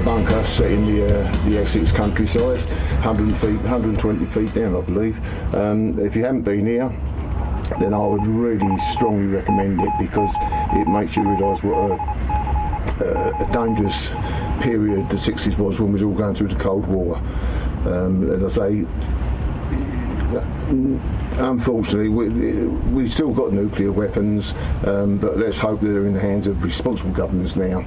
bunker set in the Essex countryside, 120 feet down, I believe. If you haven't been here, then I would really strongly recommend it, because it makes you realise what a dangerous period the 60s was when we was all going through the Cold War. As I say, unfortunately, we've still got nuclear weapons, but let's hope they're in the hands of responsible governments now,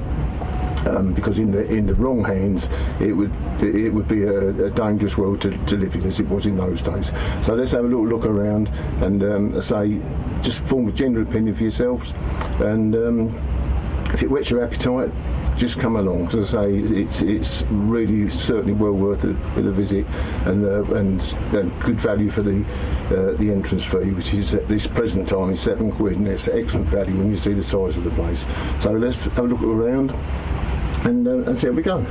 because in the wrong hands, it would be a dangerous world to live in, as it was in those days. So let's have a little look around and say, just form a general opinion for yourselves, and if it whets your appetite, just come along. As I say, it's really certainly well worth a visit, and good value for the entrance fee, which is at this present time is £7, and it's excellent value when you see the size of the place. So let's have a look around and see how we go.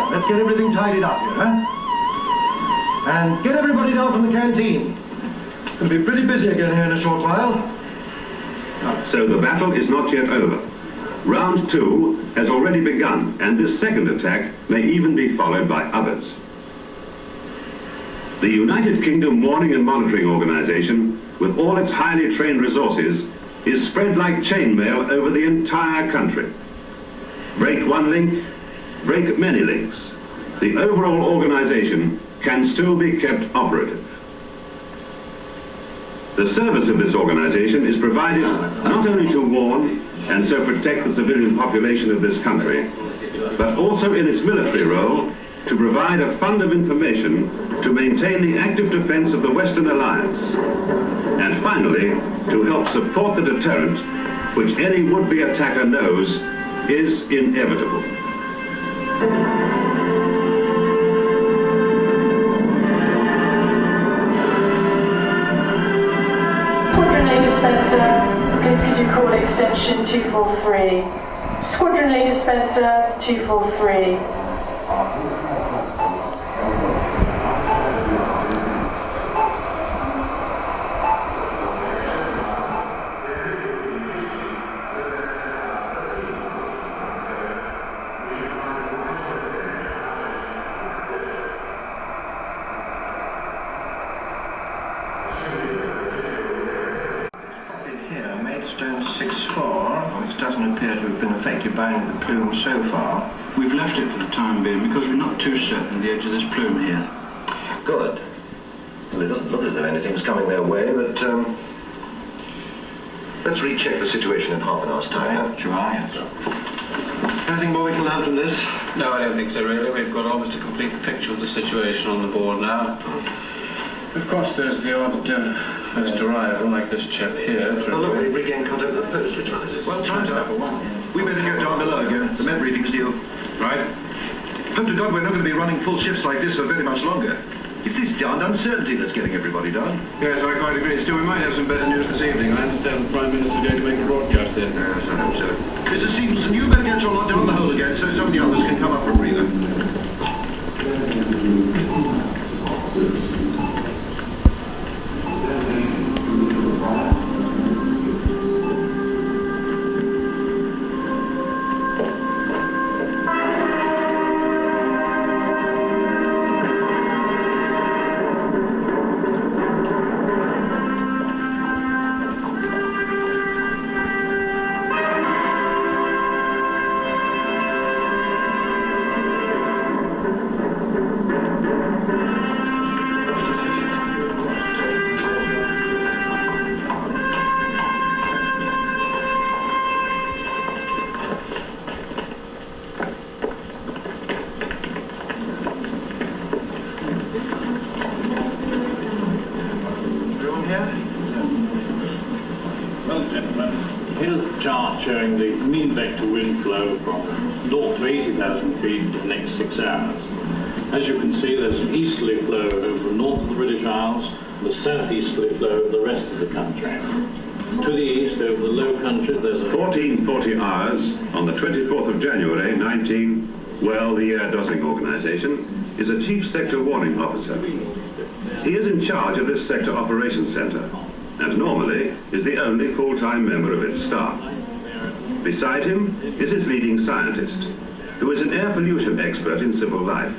Let's get everything tidied up here, huh? And get everybody down from the canteen. It'll be pretty busy again here in a short while. So the battle is not yet over. Round 2 has already begun, and this second attack may even be followed by others. The United Kingdom Warning and Monitoring Organization, with all its highly trained resources, is spread like chainmail over the entire country. Break one link, break many links. The overall organization can still be kept operative. The service of this organization is provided not only to warn and so protect the civilian population of this country, but also in its military role to provide a fund of information to maintain the active defense of the Western Alliance, and finally, to help support the deterrent, which any would-be attacker knows is inevitable. Squadron Leader Spencer, please could you call extension 243? Squadron Leader Spencer, 243. Which doesn't appear to have been affected by any of the plume so far. We've left it for the time being because we're not too certain of the edge of this plume here. Good. Well, it doesn't look as though anything's coming their way, but let's recheck the situation in half an hour's time. Try. Anything more we can learn from this? No, I don't think so, really. We've got almost a complete picture of the situation on the board now. Of course, there's the odd first arrival, like this chap here. Oh, look, we've regained contact with the post. Which one is it? Well, time's up. We better get down below again. The med reading's due. Right. Hope to God we're not going to be running full shifts like this for very much longer. It's this darned uncertainty that's getting everybody down. Yes, I quite agree. Still, we might have some better news this evening. I understand the Prime Minister's going to make a broadcast there. Yes, I hope so. Mr. Stevenson, you better get your lot down the hole again so some of the others can come up for a breather. Well, gentlemen, here's the chart showing the mean vector wind flow from north to 80,000 feet for the next 6 hours. As you can see, there's an easterly flow over the north of the British Isles, and a southeasterly flow over the rest of the country. To the east, over the Low Countries, there's a 1440 hours on the 24th of January, the Air Dosing Organization is a Chief Sector Warning Officer. He is in charge of this Sector Operations Center, and normally is the only full-time member of its staff. Beside him is his leading scientist, who is an air pollution expert in civil life.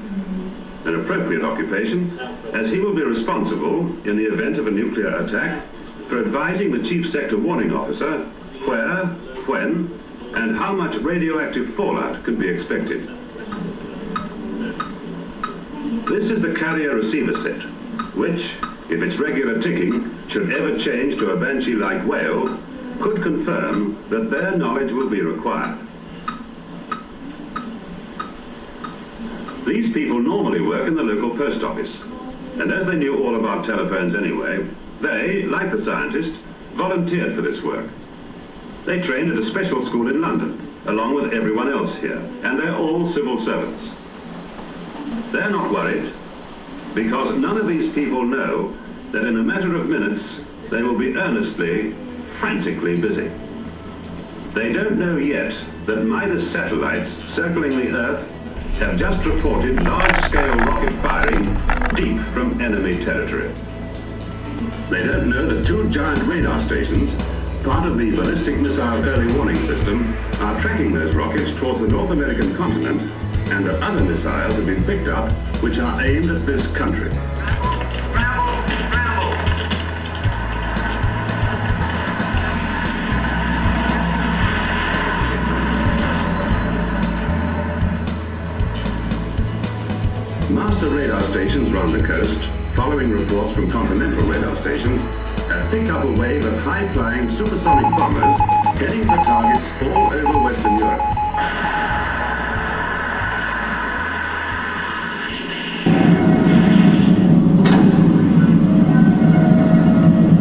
An appropriate occupation, as he will be responsible, in the event of a nuclear attack, for advising the Chief Sector Warning Officer where, when, and how much radioactive fallout can be expected. This is the carrier receiver set, which, if its regular ticking should ever change to a banshee-like wail, could confirm that their knowledge will be required. These people normally work in the local post office, and as they knew all about telephones anyway, they, like the scientist, volunteered for this work. They trained at a special school in London, along with everyone else here, and they're all civil servants. They're not worried, because none of these people know that in a matter of minutes, they will be earnestly, frantically busy. They don't know yet that Midas satellites circling the Earth have just reported large-scale rocket firing deep from enemy territory. They don't know that 2 giant radar stations, part of the ballistic missile early warning system, are tracking those rockets towards the North American continent, and that other missiles have been picked up which are aimed at this country. Master radar stations round the coast, following reports from continental radar stations, have picked up a wave of high-flying supersonic bombers heading for targets all over Western Europe.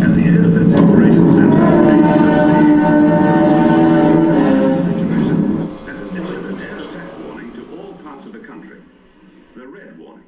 And the Air Defense Operations Center and an instant air attack warning to all parts of the country. The red warning.